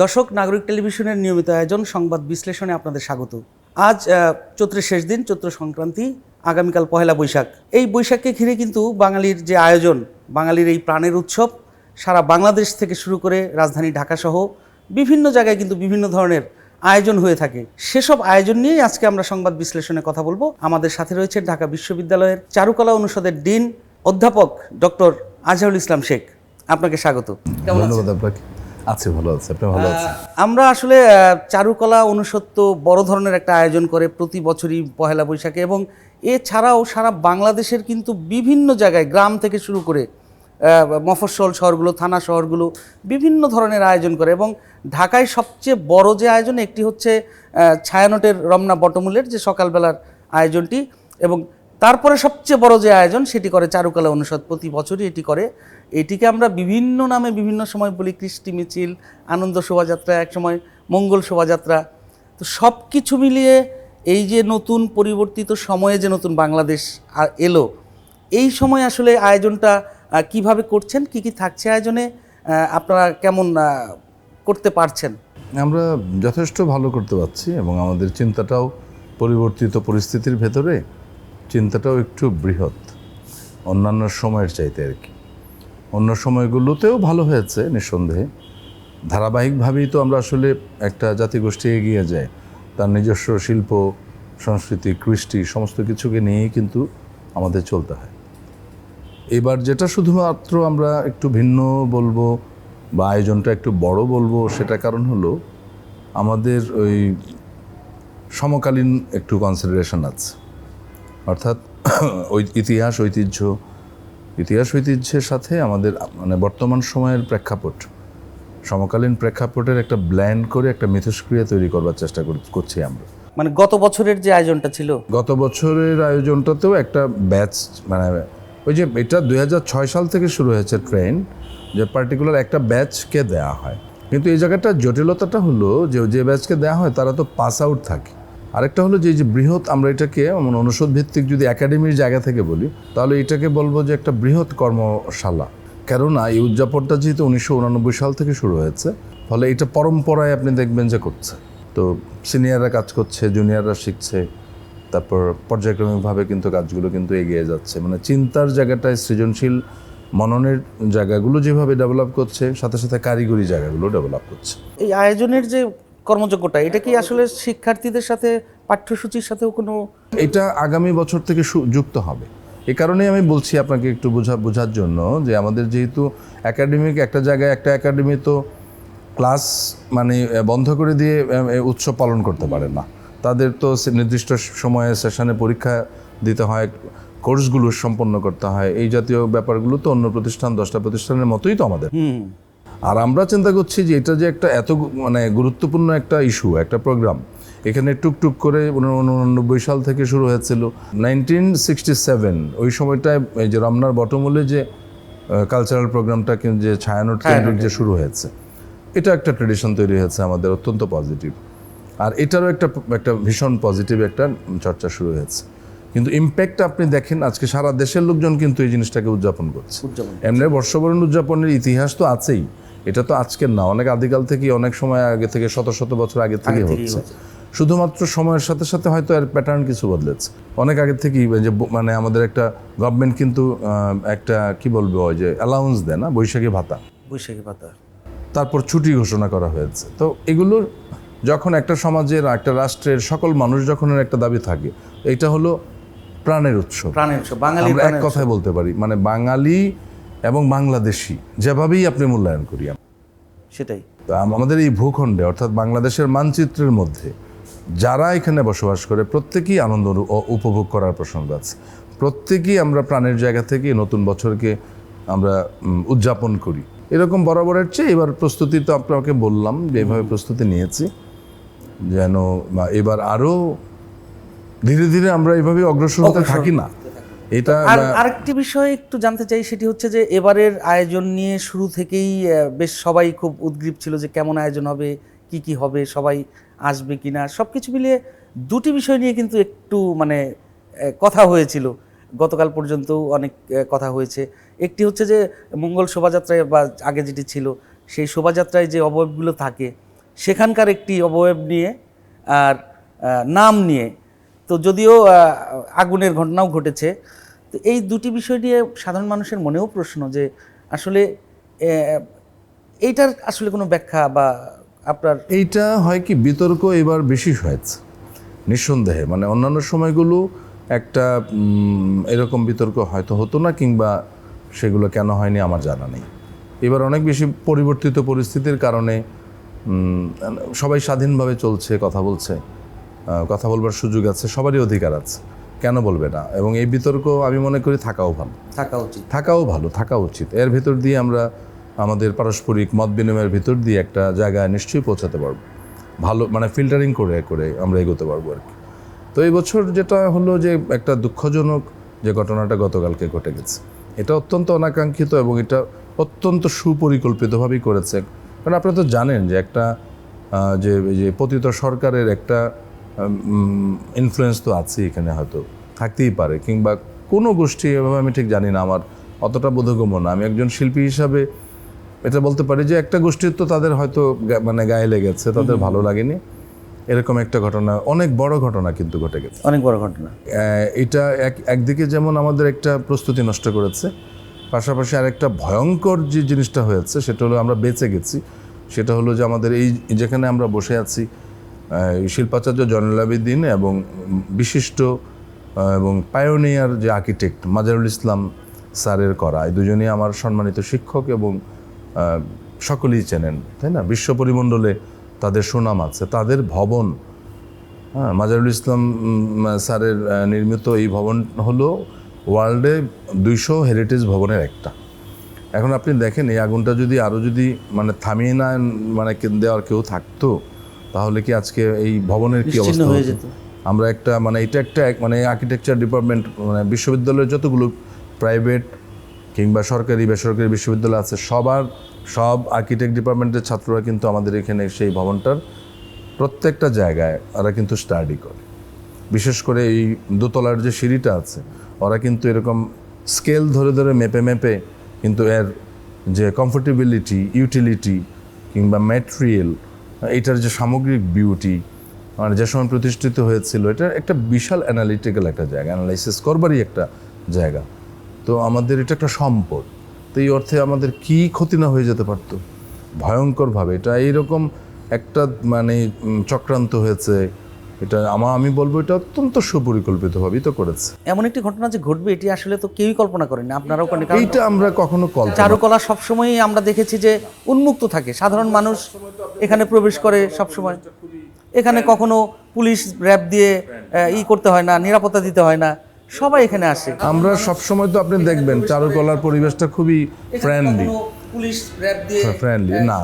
দর্শক, নাগরিক টেলিভিশনের নিয়মিত আয়োজন সংবাদ বিশ্লেষণে আপনাদের স্বাগত। আজ চৈত্রের শেষ দিন, চৈত্র সংক্রান্তি, আগামীকাল পহেলা বৈশাখ। এই বৈশাখকে ঘিরে কিন্তু বাঙালির যে আয়োজন, বাঙালির এই প্রাণের উৎসব, সারা বাংলাদেশ থেকে শুরু করে রাজধানী ঢাকাসহ বিভিন্ন জায়গায় কিন্তু বিভিন্ন ধরনের আয়োজন হয়ে থাকে। সেসব আয়োজন নিয়েই আজকে আমরা সংবাদ বিশ্লেষণে কথা বলবো। আমাদের সাথে রয়েছে ঢাকা বিশ্ববিদ্যালয়ের চারুকলা অনুষদের ডিন অধ্যাপক ডক্টর আজহারুল ইসলাম শেখ। আপনাকে স্বাগত। ধন্যবাদ আপনাকে। আছি, ভালো আছে, আপনি ভালো আছেন? আমরা আসলে চারুকলা অনুষদ তো বড় ধরনের একটা আয়োজন করে প্রতি বছরই পহেলা বৈশাখে, এবং এছাড়াও সারা বাংলাদেশের কিন্তু বিভিন্ন জায়গায় গ্রাম থেকে শুরু করে মফস্বল শহরগুলো, থানা শহরগুলো বিভিন্ন ধরনের আয়োজন করে। এবং ঢাকায় সবচেয়ে বড় যে আয়োজন, একটি হচ্ছে ছায়ানটের রমনা বটমূলের যে সকালবেলার আয়োজনটি, এবং তারপরে সবচেয়ে বড় যে আয়োজন সেটি করে চারুকলা অনুষদ, প্রতি বছরই এটি করে। এটিকে আমরা বিভিন্ন নামে বিভিন্ন সময় বলি, কৃষ্টি মিছিল, আনন্দ শোভাযাত্রা, একসময় মঙ্গল শোভাযাত্রা। তো সব কিছু মিলিয়ে এই যে নতুন পরিবর্তিত সময়ে যে নতুন বাংলাদেশ এলো, এই সময় আসলে আয়োজনটা কিভাবে করছেন, কি কি থাকছে আয়োজনে, আপনারা কেমন করতে পারছেন? আমরা যথেষ্ট ভালো করতে পারছি, এবং আমাদের চিন্তাটাও পরিবর্তিত পরিস্থিতির ভেতরে চিন্তাটাও একটু বৃহৎ অন্যান্য সময়ের চাইতে আর কি। অন্য সময়গুলোতেও ভালো হয়েছে নিঃসন্দেহে। ধারাবাহিকভাবেই তো আমরা আসলে একটা জাতিগোষ্ঠী এগিয়ে যায়, তার নিজস্ব শিল্প, সংস্কৃতি, কৃষ্টি সমস্ত কিছুকে নিয়েই কিন্তু আমাদের চলতে হয়। এবার যেটা শুধুমাত্র আমরা একটু ভিন্ন বলবো বা আয়োজনটা একটু বড় বলবো, সেটা কারণ হলো আমাদের ওই সমকালীন একটু কনসিডারেশন আছে। অর্থাৎ ওই ইতিহাস ঐতিহ্যের সাথে আমাদের মানে বর্তমান সময়ের প্রেক্ষাপট, সমকালীন প্রেক্ষাপটের একটা ব্ল্যান্ড করে একটা মিথস্ক্রিয়া তৈরি করবার চেষ্টা করছি আমরা। মানে গত বছরের যে আয়োজনটা ছিল, গত বছরের আয়োজনটাতেও একটা ব্যাচ, মানে ওই যে এটা 2006 সাল থেকে শুরু হয়েছে ট্রেন্ড, যে পার্টিকুলার একটা ব্যাচকে দেওয়া হয়। কিন্তু এই জায়গাটা জটিলতাটা হলো যে ব্যাচকে দেওয়া হয় তারা তো পাস আউট থাকে। আরেকটা হলো যে বৃহৎ, আমরা এটাকে অনুষদ ভিত্তিক যদি একাডেমির জায়গা থেকে বলি, তাহলে এটাকে বলবো যে একটা বৃহৎ কর্মশালা। কেননা এই উদযাপনটা যেহেতু 1989 সাল থেকে শুরু হয়েছে, ফলে এটা পরম্পরায় আপনি দেখবেন যে করছে। তো সিনিয়ররা কাজ করছে, জুনিয়ররা শিখছে, তারপর পর্যায়ক্রমিকভাবে কিন্তু কাজগুলো কিন্তু এগিয়ে যাচ্ছে। মানে চিন্তার জায়গাটায়, সৃজনশীল মননের জায়গাগুলো যেভাবে ডেভেলপ করছে, সাথে সাথে কারিগরি জায়গাগুলো ডেভেলপ করছে। এই আয়োজনের যে কর্মযোগ্যতা, এটা কি আসলে শিক্ষার্থীদের সাথে পাঠ্যসূচির সাথেও কোনো? এটা আগামী বছর থেকে যুক্ত হবে। এই কারণেই আমি বলছি আপনাকে একটু বোঝার জন্য, যে আমাদের যেহেতু একাডেমিক একটা জায়গায়, একটা একাডেমি তো ক্লাস মানে বন্ধ করে দিয়ে উৎসব পালন করতে পারে না। তাদের তো নির্দিষ্ট সময়ে সেশনে পরীক্ষা দিতে হয়, কোর্সগুলো সম্পন্ন করতে হয়। এই জাতীয় ব্যাপারগুলো তো অন্য প্রতিষ্ঠান, 10টা প্রতিষ্ঠানের মতোই তো আমাদের। আর আমরা চিন্তা করছি যে এটা যে একটা এত মানে গুরুত্বপূর্ণ একটা ইস্যু, একটা প্রোগ্রাম, এখানে টুকটুক করে 1989 সাল থেকে শুরু হয়েছিল। 1967 ওই সময়টায় এই যে রমনার বটমূলে যে কালচারাল প্রোগ্রামটা, যে ছায়ানট কেন্দ্রিক যে শুরু হয়েছে, এটা একটা ট্রেডিশন তৈরি হয়েছে আমাদের, অত্যন্ত পজিটিভ। আর এটারও একটা ভীষণ পজিটিভ একটা চর্চা শুরু হয়েছে। কিন্তু ইম্প্যাক্ট আপনি দেখেন, আজকে সারা দেশের লোকজন কিন্তু এই জিনিসটাকে উদযাপন করছে। এমনি বর্ষবরণ উদযাপনের ইতিহাস তো আছেই, এটা তো আজকের না, অনেক আদিকাল থেকে, অনেক সময় আগে থেকে, শত শত বছর আগে থেকে হচ্ছে। শুধুমাত্র সময়ের সাথে সাথে হয়তো এর প্যাটার্ন কিছু বদলেছে। অনেক আগে থেকেই যে মানে আমাদের একটা গভর্নমেন্ট কিন্তু একটা কি বলবো, ওই যে অ্যালাউন্স দেয় না, বৈশাখী ভাতা, তারপর ছুটি ঘোষণা করা হয়েছে। তো এগুলো যখন একটা সমাজের, একটা রাষ্ট্রের সকল মানুষ যখন একটা দাবি থাকে, এটা হলো প্রাণের উৎসব। আমরা এক কথায় বলতে পারি, মানে বাঙালি এবং বাংলাদেশি যেভাবেই আপনি মূল্যায়ন করি, সেটাই আমাদের এই ভূখণ্ডে, অর্থাৎ বাংলাদেশের মানচিত্রের মধ্যে যারা এখানে বসবাস করে, প্রত্যেকেই আনন্দ উপভোগ করার প্রসঙ্গ আছে। প্রত্যেকেই আমরা প্রাণের জায়গা থেকে নতুন বছরকে আমরা উদযাপন করি। এরকম বরাবরের চেয়ে এবার প্রস্তুতি তো আপনাকে বললাম যে এভাবে প্রস্তুতি নিয়েছি, যেন এবার আরও ধীরে ধীরে আমরা এইভাবে অগ্রসর হতে থাকি না। এটা আরেকটি বিষয় একটু জানতে চাই, সেটি হচ্ছে যে এবারের আয়োজন নিয়ে শুরু থেকেই বেশ সবাই খুব উদ্গ্রীব ছিল যে কেমন আয়োজন হবে, কি কি হবে, সবাই আসবে কিনা। সব কিছু মিলিয়ে দুটি বিষয় নিয়ে কিন্তু একটু মানে কথা হয়েছিল, গতকাল পর্যন্ত অনেক কথা হয়েছে। একটি হচ্ছে যে মঙ্গল শোভাযাত্রায় বা আগে যেটি ছিল, সেই শোভাযাত্রায় যে অবয়বগুলো থাকে সেখানকার একটি অবয়ব নিয়ে আর নাম নিয়ে, তো যদিও আগুনের ঘটনাও ঘটেছে, তো এই দুটি বিষয় নিয়ে সাধারণ মানুষের মনেও প্রশ্ন যে আসলে এইটার আসলে কোনো ব্যাখ্যা বা আপনার এইটা হয় কি বিতর্ক এবার বেশি হয়েছে নিঃসন্দেহে, মানে অন্যান্য সময়গুলো একটা এরকম বিতর্ক হয়তো হতো না, কিংবা সেগুলো কেন হয়নি আমার জানা নেই। এবার অনেক বেশি পরিবর্তিত পরিস্থিতির কারণে সবাই স্বাধীনভাবে চলছে, কথা বলছে, কথা বলবার সুযোগ আছে, সবারই অধিকার আছে, কেন বলবে না। এবং এই বিতর্ক আমি মনে করি থাকাও ভালো, থাকা উচিত। এর ভিতর দিয়ে আমরা আমাদের পারস্পরিক মত বিনিময়ের ভিতর দিয়ে একটা জায়গায় নিশ্চয়ই পৌঁছাতে পারবো, ভালো মানে ফিল্টারিং করে করে আমরা এগোতে পারবো আর কি। তো এই বছর যেটা হলো যে একটা দুঃখজনক যে ঘটনাটা গতকালকে ঘটে গেছে, এটা অত্যন্ত অনাকাঙ্ক্ষিত এবং এটা অত্যন্ত সুপরিকল্পিতভাবেই করেছে। কারণ আপনারা তো জানেন যে একটা যে পতিত সরকারের একটা ইনফ্লুয়েন্স তো আছে এখানে, হয়তো থাকতেই পারে, কিংবা কোনো গোষ্ঠী, এভাবে আমি ঠিক জানি না, আমার অতটা বোধগম্য না। আমি একজন শিল্পী হিসাবে এটা বলতে পারি যে একটা গোষ্ঠীর তো তাদের হয়তো মানে গায়ে লেগেছে, তাদের ভালো লাগেনি, এরকম একটা ঘটনা, অনেক বড় ঘটনা কিন্তু ঘটে গেছে, অনেক বড় ঘটনা। এটা একদিকে যেমন আমাদের একটা প্রস্তুতি নষ্ট করেছে, পাশাপাশি আরেকটা ভয়ঙ্কর যে জিনিসটা হয়েছে সেটা হলো আমরা বেঁচে গেছি। সেটা হলো যে আমাদের এই যেখানে আমরা বসে আছি, শিল্পাচার্য জয়নুল আবেদিন এবং বিশিষ্ট এবং পায়োনিয়ার যে আর্কিটেক্ট মাজারুল ইসলাম স্যারের করা, এই দুজনই আমার সম্মানিত শিক্ষক এবং সকলেই চেনেন, তাই না? বিশ্ব পরিমণ্ডলে তাদের সুনাম আছে। তাদের ভবন, হ্যাঁ, মাজারুল ইসলাম স্যারের নির্মিত এই ভবন হলো ওয়ার্ল্ডে 200 হেরিটেজ ভবনের একটা। এখন আপনি দেখেন এই আগুনটা যদি আরও যদি মানে থামিয়ে না মানে দেওয়ার কেউ থাকতো, তাহলে কি আজকে এই ভবনের কি অবস্থা হয়ে যেত? আমরা একটা মানে এটা একটা মানে আর্কিটেকচার ডিপার্টমেন্ট, মানে বিশ্ববিদ্যালয়ের যতগুলো প্রাইভেট কিংবা সরকারি বেসরকারি বিশ্ববিদ্যালয় আছে, সব আর্কিটেক্ট ডিপার্টমেন্টের ছাত্ররা কিন্তু আমাদের এখানে সেই ভবনটার প্রত্যেকটা জায়গায় ওরা কিন্তু স্টাডি করে। বিশেষ করে এই দোতলার যে সিঁড়িটা আছে, ওরা কিন্তু এরকম স্কেল ধরে ধরে মেপে কিন্তু এর যে কমফোর্টেবিলিটি, ইউটিলিটি কিংবা ম্যাটেরিয়াল, এইটার যে সামগ্রিক বিউটি, মানে যে সময় প্রতিষ্ঠিত হয়েছিল, এটা একটা বিশাল অ্যানালিটিক্যাল একটা জায়গা, অ্যানালাইসিস করবারই একটা জায়গা। তো আমাদের এটা একটা সম্পদ। তো এই অর্থে আমাদের কি ক্ষতি না হয়ে যেতে পারতো ভয়ঙ্করভাবে। এটা এইরকম একটা মানে চক্রান্ত হয়েছে, এটা আমি বলবো এটা অত্যন্ত সুপরিকল্পিতভাবেই তো করেছে। এমন একটি ঘটনা যে ঘটবে এটি আসলে তো কেউই কল্পনা করেনি, আপনারাও করেন। এইটা আমরা কখনো চারুকলা সবসময়ই আমরা দেখেছি যে উন্মুক্ত থাকে, সাধারণ মানুষ এখানে প্রবেশ করে সবসময়। এখানে কখনো পুলিশ র্যাব দিয়ে করতে হয় না, নিরাপত্তা দিতে হয় না, সবাই এখানে আসে। আমরা সবসময় তো আপনি দেখবেন চারুকলার পরিবেশটা খুবই ফ্রেন্ডলি, পুলিশ র্যাব দিয়ে না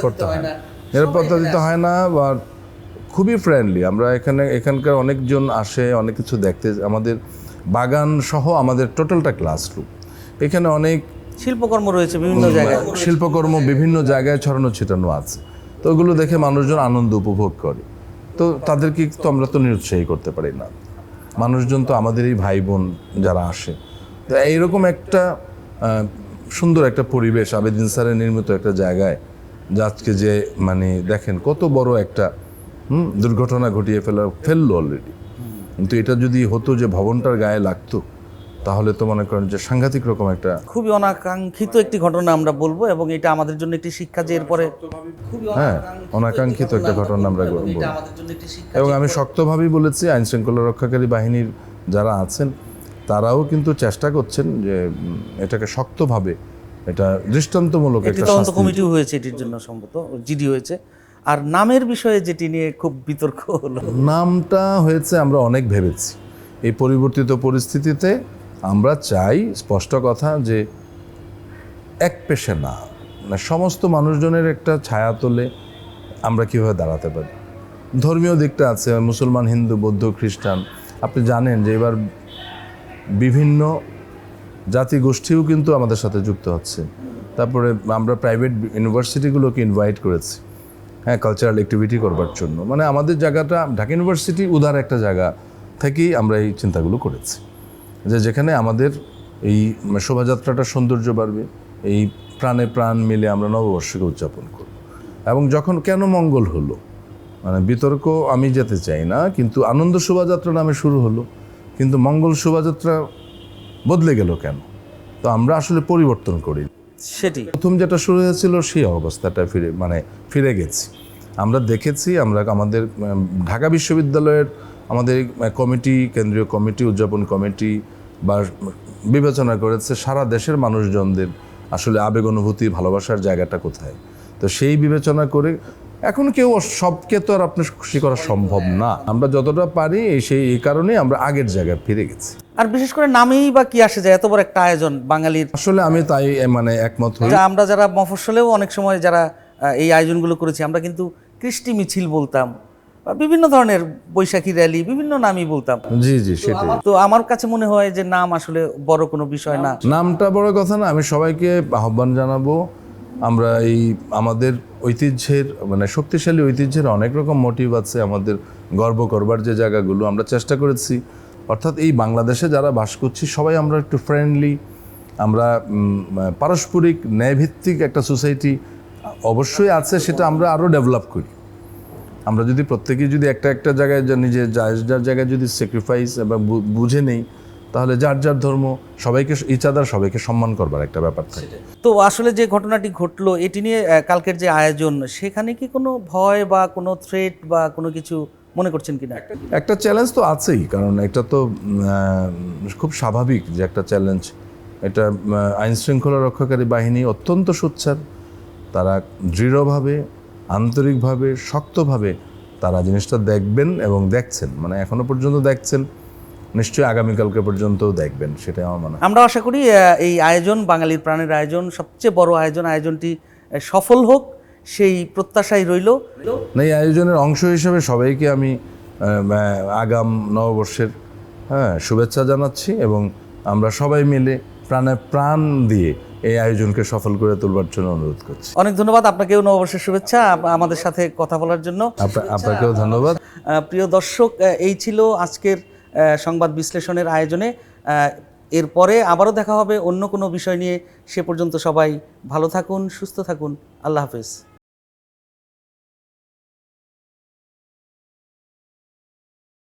করতে হয় না, নিরাপত্তা দিতে হয় না, বা খুবই ফ্রেন্ডলি। আমরা এখানকার অনেকজন আসে অনেক কিছু দেখতে। আমাদের বাগান সহ আমাদের টোটালটা ক্লাসরুম, এখানে অনেক শিল্পকর্ম রয়েছে বিভিন্ন জায়গায়, শিল্পকর্ম বিভিন্ন জায়গায় ছড়ানো ছিটানো আছে। তো ওগুলো দেখে মানুষজন আনন্দ উপভোগ করে। তো তাদেরকে তো আমরা তো নিরুৎসাহী করতে পারি না। মানুষজন তো আমাদেরই ভাই বোন যারা আসে। তো এইরকম একটা সুন্দর একটা পরিবেশ আবেদিন স্যারের নির্মিত একটা জায়গায় আজকে যে মানে দেখেন কত বড় একটা দুর্ঘটনা ঘটিয়ে ফেললো অলরেডি। কিন্তু এটা যদি হতো যে ভবনটার গায়ে লাগতো, তাহলে তো মনে করেন যে সাংঘাতিক রকম একটা খুবই অনাকাঙ্ক্ষিত একটি ঘটনা আমরা বলবো, এবং এটা আমাদের জন্য একটি শিক্ষা যে এরপরে অনাকাঙ্ক্ষিত একটা ঘটনা আমরা বলবো। এবং আমি শক্তভাবেই বলেছি, আইন শৃঙ্খলা রক্ষাকারী বাহিনীর যারা আছেন তারাও কিন্তু চেষ্টা করছেন যে এটাকে শক্তভাবে, এটা দৃষ্টান্তমূলক একটা তদন্ত কমিটি হয়েছে এটির জন্য, সম্ভবত জিডি হয়েছে। আর নামের বিষয়ে যেটি নিয়ে খুব বিতর্ক হলো, নামটা হয়েছে আমরা অনেক ভেবেছি। এই পরিবর্তিত পরিস্থিতিতে আমরা চাই স্পষ্ট কথা যে এক পেশে না, সমস্ত মানুষজনের একটা ছায়া তোলে আমরা কীভাবে দাঁড়াতে পারি। ধর্মীয় দিকটা আছে, মুসলমান, হিন্দু, বৌদ্ধ, খ্রিস্টান। আপনি জানেন যে এবার বিভিন্ন জাতিগোষ্ঠীও কিন্তু আমাদের সাথে যুক্ত হচ্ছে। তারপরে আমরা প্রাইভেট ইউনিভার্সিটিগুলোকে ইনভাইট করেছি, হ্যাঁ, কালচারাল অ্যাক্টিভিটি করবার জন্য। মানে আমাদের জায়গাটা ঢাকা ইউনিভার্সিটি উদার একটা জায়গা থেকেই আমরা এই চিন্তাগুলো করেছি, যে যেখানে আমাদের এই শোভাযাত্রাটা সৌন্দর্য বাড়বে, এই প্রাণে প্রাণ মিলে আমরা নববর্ষকে উদযাপন করব। এবং যখন কেন মঙ্গল হলো, মানে বিতর্ক আমি যেতে চাই না, কিন্তু আনন্দ শোভাযাত্রা নামে শুরু হলো, কিন্তু মঙ্গল শোভাযাত্রা বদলে গেল কেন? তো আমরা আসলে পরিবর্তন করি। সেটি প্রথম যেটা শুরু হয়েছিল সেই অবস্থাটা ফিরে গেছি। আমরা দেখেছি, আমরা আমাদের ঢাকা বিশ্ববিদ্যালয়ের আমাদের কমিটি, কেন্দ্রীয় কমিটি, উদযাপন কমিটি বা বিবেচনা করেছে সারা দেশের মানুষজনদের আসলে আবেগ অনুভূতি, ভালোবাসার জায়গাটা কোথায়। তো সেই বিবেচনা করে এখন কেউ সবকে তো আর আপনার খুশি করা সম্ভব না, আমরা যতটা পারি এই কারণেই আমরা আগের জায়গায় ফিরে গেছি। আর বিশেষ করে নামেই বা কি আসে যায়, এত বড় একটা আয়োজন বাঙালির। আসলে আমি তাই মানে একমত হই। আমরা যারা মফস্বলেও অনেক সময় যারা এই আয়োজনগুলো করেছি, আমরা কিন্তু কৃষ্টি মিছিল বলতাম বা বিভিন্ন ধরনের বৈশাখী র্যালি, বিভিন্ন নামই বলতাম। জি জি, সেটাই। তো আমার কাছে মনে হয় যে নাম আসলে বড় কোনো বিষয় না। নামটা বড় কথা না। আমি সবাইকে আহ্বান জানাবো, আমরা এই আমাদের ঐতিহ্যের মানে শক্তিশালী ঐতিহ্যের অনেক রকম মোটিভ আছে, আমাদের গর্ব করবার যে জায়গাগুলো আমরা চেষ্টা করেছি, অর্থাৎ এই বাংলাদেশে যারা বাস করছি সবাই আমরা একটু ফ্রেন্ডলি, আমরা পারস্পরিক ন্যায়ভিত্তিক একটা সোসাইটি অবশ্যই আছে, সেটা আমরা আরও ডেভেলপ করি। আমরা যদি প্রত্যেকেই যদি একটা জায়গায় নিজের যার জায়গায় যদি স্যাক্রিফাইস এবং বুঝে নেই, তাহলে যার যার ধর্ম সবাইকে সবাইকে সম্মান করবার একটা ব্যাপার থাকে। তো আসলে যে ঘটনাটি ঘটলো এটি নিয়ে কালকের যে আয়োজন, সেখানে কি কোনো ভয় বা কোনো থ্রেট বা কোনো কিছু মনে করছেন কিনা? একটা চ্যালেঞ্জ তো আছেই, কারণ এটা তো খুব স্বাভাবিক যে একটা চ্যালেঞ্জ। এটা আইন শৃঙ্খলা রক্ষাকারী বাহিনী অত্যন্ত সোচ্চার, তারা দৃঢ়ভাবে, আন্তরিকভাবে, শক্তভাবে তারা জিনিসটা দেখবেন এবং দেখছেন, মানে এখনো পর্যন্ত দেখছেন, নিশ্চয়ই আগামীকালকে পর্যন্তও দেখবেন, সেটাই আমার মনে হয়। আমরা আশা করি এই আয়োজন, বাঙালির প্রাণের আয়োজন, সবচেয়ে বড় আয়োজনটি সফল হোক, সেই প্রত্যাশাই রইল। এই আয়োজনের অংশ হিসেবে সবাইকে আমি আগাম নববর্ষের শুভেচ্ছা জানাচ্ছি, এবং আমরা সবাই মিলে প্রাণ দিয়ে এই আয়োজনকে সফল করে তুলবার জন্য অনুরোধ করছি। অনেক ধন্যবাদ আপনাকেও, নববর্ষের শুভেচ্ছা আমাদের সাথে কথা বলার জন্য। আপনাকেও ধন্যবাদ। প্রিয় দর্শক, এই ছিল আজকের সংবাদ বিশ্লেষণের আয়োজনে। এরপরে আবারও দেখা হবে অন্য কোনো বিষয় নিয়ে। সে পর্যন্ত সবাই ভালো থাকুন, সুস্থ থাকুন। আল্লাহ হাফেজ।